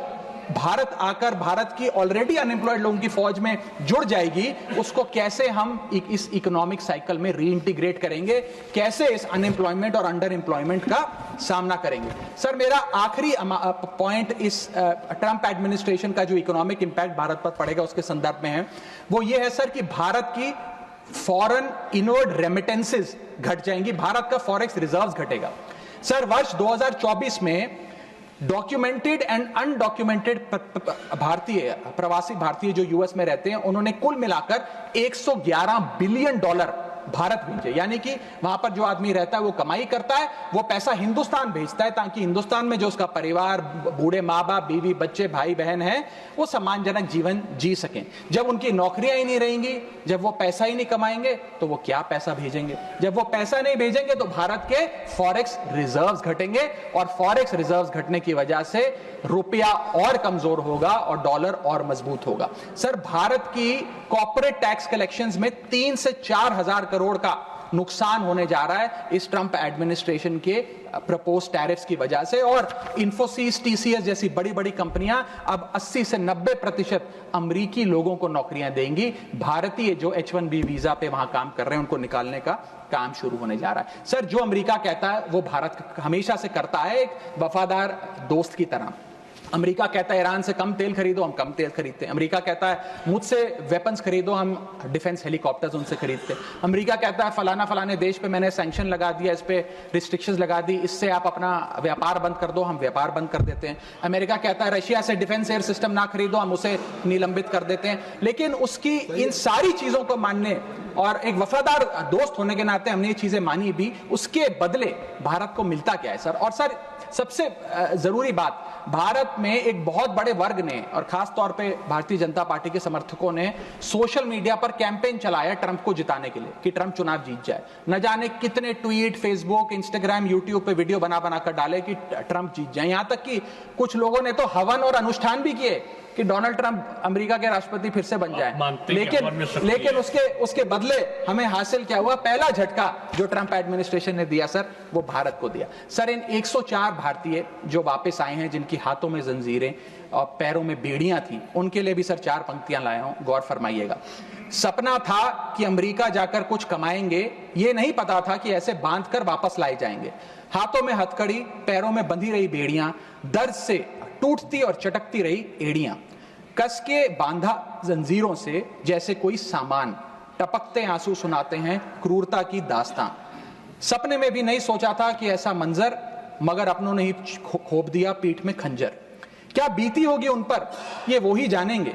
S1: भारत आकर भारत की ऑलरेडी अनएम्प्लॉयड लोगों की फौज में जुड़ जाएगी, उसको कैसे हम इस इकोनॉमिक साइकिल में रीइंटीग्रेट करेंगे, कैसे इस अनएम्प्लॉयमेंट और अंडर एम्प्लॉयमेंट का सामना करेंगे। सर मेरा आखिरी पॉइंट इस ट्रंप एडमिनिस्ट्रेशन का जो इकोनॉमिक इंपैक्ट भारत पर पड़ेगा उसके संदर्भ में है, वो ये है सर कि भारत की फॉरेन इनवर्ड रेमिटेंसेस घट जाएंगी, भारत का फॉरेक्स रिजर्व्स घटेगा। सर वर्ष 2024 में डॉक्यूमेंटेड एंड अनडॉक्यूमेंटेड प्रवासी भारतीय जो यूएस में रहते हैं, उन्होंने कुल मिलाकर $111 बिलियन भारत भेजे। यानी कि वहां पर जो आदमी रहता है वो कमाई करता है, वो पैसा हिंदुस्तान भेजता है ताकि हिंदुस्तान में जो उसका परिवार, बूढ़े माँ बाप, बीवी बच्चे, भाई बहन हैं, वो सम्मानजनक जीवन जी सकें। जब उनकी नौकरियां ही नहीं रहेंगी, जब वो पैसा ही नहीं कमाएंगे, तो वो क्या पैसा भेजेंगे? जब वो पैसा नहीं भेजेंगे तो भारत के फॉरेक्स रिजर्व्स घटेंगे, और फॉरेक्स रिजर्व्स घटने की वजह से रुपया और कमजोर होगा और डॉलर और मजबूत होगा। सर भारत की कॉर्पोरेट टैक्स कलेक्शंस में 3 से 4 हजार करोड़ का नुकसान होने जा रहा है इस ट्रंप एडमिनिस्ट्रेशन के प्रपोज टैरिफ्स की वजह से। और इन्फोसिस, TCS जैसी बड़ी बड़ी कंपनियां अब 80 से 90% अमरीकी लोगों को नौकरियां देंगी। भारतीय जो H1B वीजा पे वहां काम कर रहे हैं उनको निकालने का काम शुरू होने जा रहा है। सर जो अमेरिका कहता है वो भारत हमेशा से करता है, एक वफादार दोस्त की तरह। अमेरिका कहता है ईरान से कम तेल खरीदो, हम कम तेल खरीदते हैं। अमेरिका कहता है मुझसे वेपन्स खरीदो, हम डिफेंस हेलीकॉप्टर्स उनसे खरीदते हैं। अमेरिका कहता है फलाना फलाने देश पे मैंने सैंक्शन लगा दिया, इस पे रिस्ट्रिक्शंस लगा दी, इससे आप अपना व्यापार बंद कर दो, हम व्यापार बंद कर देते हैं। अमेरिका कहता है रशिया से डिफेंस एयर सिस्टम ना खरीदो, हम उसे निलंबित कर देते हैं। लेकिन उसकी इन सारी चीजों को मानने और एक वफादार दोस्त होने के नाते हमने ये चीजें मानी भी, उसके बदले भारत को मिलता क्या है सर? और सर सबसे जरूरी बात, भारत में एक बहुत बड़े वर्ग ने और खास तौर पे भारतीय जनता पार्टी के समर्थकों ने सोशल मीडिया पर कैंपेन चलाया ट्रंप को जिताने के लिए कि ट्रंप चुनाव जीत जाए। न जाने कितने ट्वीट, फेसबुक, इंस्टाग्राम, यूट्यूब पे वीडियो बना बना कर डाले कि ट्रंप जीत जाए। यहां तक कि कुछ लोगों ने तो हवन और अनुष्ठान भी किए कि डोनाल्ड ट्रंप अमेरिका के राष्ट्रपति फिर से बन जाए। लेकिन उसके बदले हमें हासिल क्या हुआ? पहला झटका जो ट्रंप एडमिनिस्ट्रेशन ने दिया सर, वो भारत को दिया। सर इन 104 भारतीय जो वापस आए हैं, जिनकी हाथों में जंजीरें और पैरों में बेड़ियां थी, उनके लिए भी सर 4 पंक्तियां लाया हूं, गौर फरमाइएगा। सपना था कि अमेरिका जाकर कुछ कमाएंगे, ये नहीं पता था कि ऐसे बांध कर वापस लाए जाएंगे। हाथों में हथकड़ी, पैरों में बंधी रही बेड़ियां, दर्द से टूटती और चटकती रही एड़ियां, कस के बांधा जंजीरों से जैसे कोई सामान, टपकते आंसू सुनाते हैं क्रूरता की दास्तां। सपने में भी नहीं सोचा था कि ऐसा मंजर, मगर अपनों ने ही खोप दिया पीठ में खंजर। क्या बीती होगी उन पर ये वो ही जानेंगे,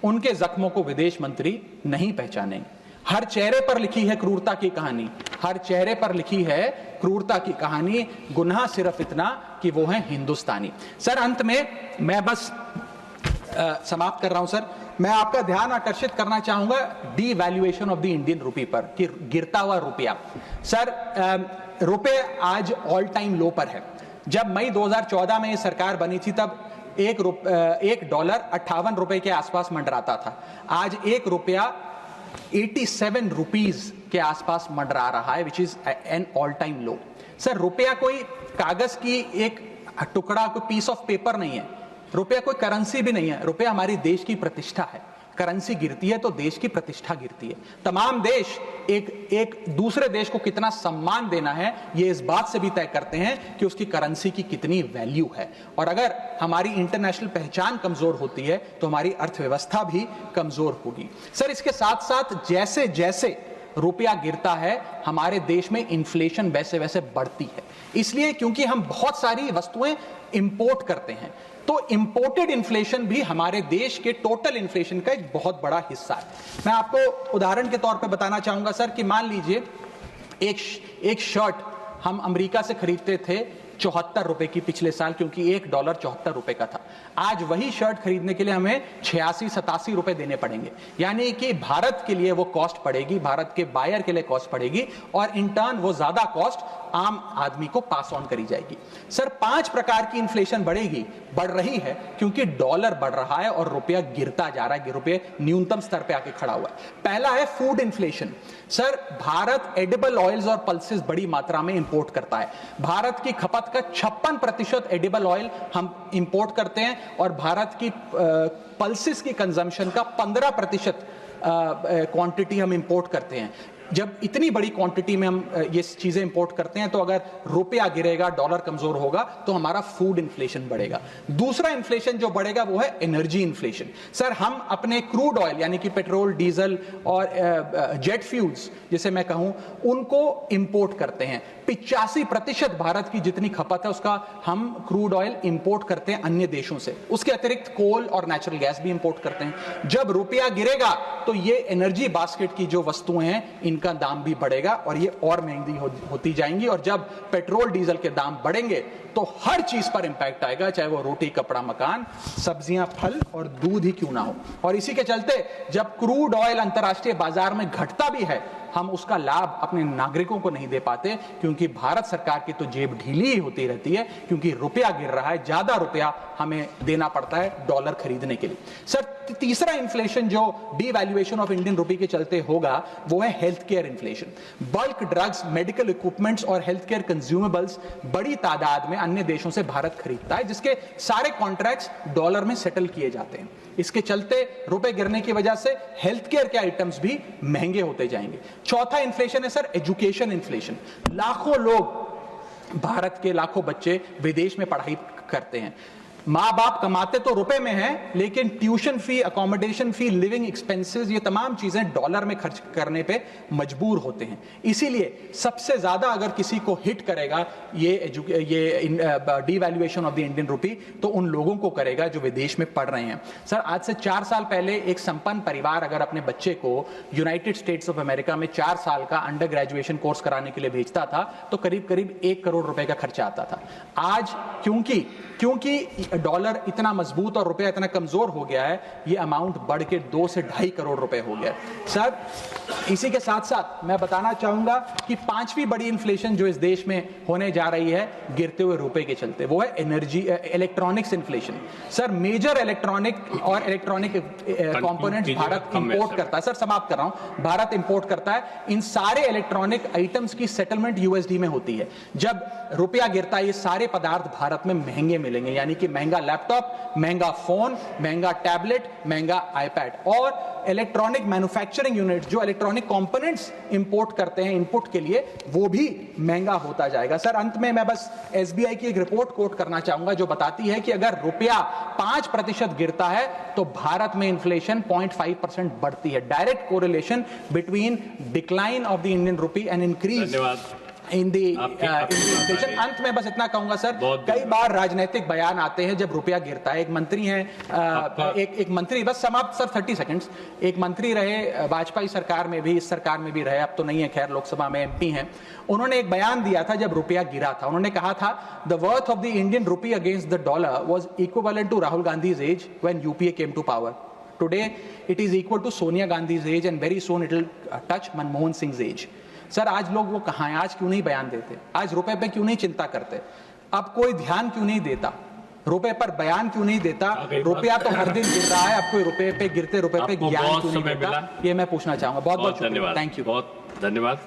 S1: उनके जख्मों को विदेश मंत्री नहीं पहचानेंगे। हर चेहरे पर लिखी है क्रूरता की कहानी, हर चेहरे पर लिखी है क्रूरता की कहानी, गुनाह सिर्फ इतना कि वो है हिंदुस्तानी। सर अंत में मैं बस समाप्त कर रहा हूं सर, मैं आपका ध्यान आकर्षित करना चाहूंगा डीवैल्यूएशन ऑफ द इंडियन रुपी पर, कि गिरता हुआ रुपया। सर रुपये आज ऑल टाइम लो पर है। जब मई 2014 में ये सरकार बनी थी तब $1 58 रुपए के आसपास मंडराता था। आज $1 87 रुपीज के आसपास मंडरा रहा है, which is an all time low. Sir रुपया कोई कागज की एक टुकड़ा, कोई पीस ऑफ पेपर नहीं है, रुपया कोई करेंसी भी नहीं है। रुपया हमारी देश की प्रतिष्ठा है। करेंसी गिरती है तो देश की प्रतिष्ठा गिरती है। तमाम देश एक दूसरे देश को कितना सम्मान देना है, ये इस बात से भी तय करते हैं कि उसकी करेंसी की कितनी वैल्यू है। और अगर हमारी इंटरनेशनल पहचान कमजोर होती है तो हमारी अर्थव्यवस्था भी कमजोर होगी। सर इसके साथ साथ जैसे जैसे रुपया गिरता है, हमारे देश में इन्फ्लेशन वैसे वैसे बढ़ती है। इसलिए क्योंकि हम बहुत सारी वस्तुएं इंपोर्ट करते हैं, तो इंपोर्टेड इन्फ्लेशन भी हमारे देश के टोटल इन्फ्लेशन का एक बहुत बड़ा हिस्सा है। मैं आपको उदाहरण के तौर पे बताना चाहूंगा सर कि मान लीजिए एक शर्ट हम अमेरिका से खरीदते थे 74 रुपए की पिछले साल, क्योंकि $1 74 रुपए का था। आज वही शर्ट खरीदने के लिए हमें 86-87 रुपए देने पड़ेंगे, यानी कि भारत के लिए वो कॉस्ट पड़ेगी, भारत के बायर के लिए कॉस्ट पड़ेगी, और इन टर्न वो ज्यादा कॉस्ट आम आदमी को पास ऑन करी जाएगी। सर 5 प्रकार की इन्फ्लेशन बढ़ रही है, क्योंकि डॉलर बढ़ रहा है और रुपया गिरता जा रहा है, रुपये न्यूनतम स्तर पे आके खड़ा हुआ है। पहला है food inflation. Sir Bharat edible oils और पल्सेस बड़ी मात्रा में इंपोर्ट करता है। भारत की खपत का 56% एडिबल ऑयल हम इंपोर्ट करते हैं, और भारत की पल्सेस की कंजम्पशन का 15% क्वांटिटी हम इंपोर्ट करते हैं। जब इतनी बड़ी क्वांटिटी में हम ये चीजें इंपोर्ट करते हैं, तो अगर रुपया गिरेगा, डॉलर कमजोर होगा, तो हमारा फूड इन्फ्लेशन बढ़ेगा। दूसरा इन्फ्लेशन जो बढ़ेगा वो है एनर्जी इन्फ्लेशन। सर हम अपने क्रूड ऑयल यानी कि पेट्रोल, डीजल और जेट फ्यूल्स जिसे मैं कहूं, उनको इंपोर्ट करते हैं। 85% भारत की जितनी खपत है उसका हम क्रूड ऑयल इंपोर्ट करते हैं अन्य देशों से। उसके अतिरिक्त कोल और नेचुरल गैस भी इंपोर्ट करते हैं। जब रुपया गिरेगा तो ये एनर्जी बास्केट की जो वस्तुएं हैं इनका दाम भी बढ़ेगा और ये और महंगी होती जाएंगी, और जब पेट्रोल डीजल के दाम बढ़ेंगे तो हर चीज पर इंपैक्ट आएगा, चाहे वो रोटी, कपड़ा, मकान, सब्जियां, फल और दूध ही क्यों ना हो। और इसी के चलते जब क्रूड ऑयल अंतर्राष्ट्रीय बाजार में घटता भी है, हम उसका लाभ अपने नागरिकों को नहीं दे पाते, क्योंकि भारत सरकार की तो जेब ढीली ही होती रहती है, क्योंकि रुपया गिर रहा है, ज्यादा रुपया हमें देना पड़ता है डॉलर खरीदने के लिए। सर तीसरा इन्फ्लेशन जो डीवैल्यूएशन ऑफ इंडियन रुपी के चलते होगा वो है health care inflation. Bulk drugs, medical equipments और हेल्थ केयर कंज्यूमेबल्स बड़ी तादाद में अन्य देशों से भारत खरीदता है, जिसके सारे कॉन्ट्रैक्ट्स डॉलर में सेटल किए जाते हैं। इसके चलते रुपए गिरने की वजह से हेल्थ केयर के आइटम्स भी महंगे होते जाएंगे। चौथा इन्फ्लेशन है सर एजुकेशन इन्फ्लेशन। लाखों लोग, भारत के लाखों बच्चे विदेश में पढ़ाई करते हैं। माँ बाप कमाते तो रुपए में हैं, लेकिन ट्यूशन फी, अकोमोडेशन फी, लिविंग एक्सपेंसेस, ये तमाम चीजें डॉलर में खर्च करने पे मजबूर होते हैं। इसीलिए सबसे ज्यादा अगर किसी को हिट करेगा ये डीवैल्यूएशन ऑफ द इंडियन रुपी, तो उन लोगों को करेगा जो विदेश में पढ़ रहे हैं। सर आज से 4 साल पहले एक संपन्न परिवार अगर अपने बच्चे को यूनाइटेड स्टेट्स ऑफ अमेरिका में 4 साल का अंडर ग्रेजुएशन कोर्स कराने के लिए भेजता था, तो करीब करीब 1 करोड़ रुपए का खर्चा आता था। आज क्योंकि डॉलर इतना मजबूत और रुपया इतना कमजोर हो गया है, ये अमाउंट बढ़ के 2 से 2.5 करोड़ रुपए हो गया है। सर इसी के साथ साथ मैं बताना चाहूंगा कि 5वीं बड़ी इन्फ्लेशन जो इस देश में होने जा रही है गिरते हुए रुपए के चलते, वो है electronics inflation. Sir major electronic components Bharat import करता है। सर समाप्त कर रहा हूं, भारत इंपोर्ट करता है। इन सारे इलेक्ट्रॉनिक आइटम्स की सेटलमेंट यूएसडी में होती है। जब रुपया गिरता है, ये सारे पदार्थ भारत में महंगे मिलेंगे, यानी कि महंगा लैपटॉप, महंगा फोन, महंगा टैबलेट, महंगा आईपैड। और इलेक्ट्रॉनिक मैन्युफैक्चरिंग यूनिट जो इलेक्ट्रॉनिक कंपोनेंट्स इंपोर्ट करते हैं इनपुट के लिए, वो भी महंगा होता जाएगा। सर अंत में मैं बस एसबीआई की एक रिपोर्ट कोट करना चाहूंगा जो बताती है कि अगर रुपया 5% गिरता है तो भारत में इन्फ्लेशन 0.5% बढ़ती है। Direct correlation between decline of the Indian rupee and increase in the inflation. अंत में बस इतना कहूंगा सर, कई बार राजनीतिक बयान आते हैं जब रुपया गिरता है। एक मंत्री हैं, एक मंत्री, बस समाप्त सर 30 सेकंड्स, एक मंत्री रहे वाजपेयी सरकार में भी, इस सरकार में भी रहे, अब तो नहीं है खैर, लोकसभा में एमपी हैं। उन्होंने एक बयान दिया था जब रुपया गिरा था। उन्होंने कहा था the worth of the Indian rupee against the dollar was equivalent to Rahul Gandhi's age when UPA came to power. Today it is equal to Sonia Gandhi's age and very soon it will touch Manmohan Singh's age. Sir आज लोग वो कहाँ हैं? आज क्यों नहीं बयान देते? आज रुपए पे क्यों नहीं चिंता करते? अब कोई ध्यान क्यों नहीं देता? रुपए पर बयान क्यों नहीं देता? रुपया तो हर दिन गिर रहा है, अब कोई रुपए पे गिरते रुपए पे ज्ञान क्यों नहीं देता? ये मैं पूछना चाहूंगा। बहुत बहुत धन्यवाद, थैंक यू,
S2: बहुत धन्यवाद।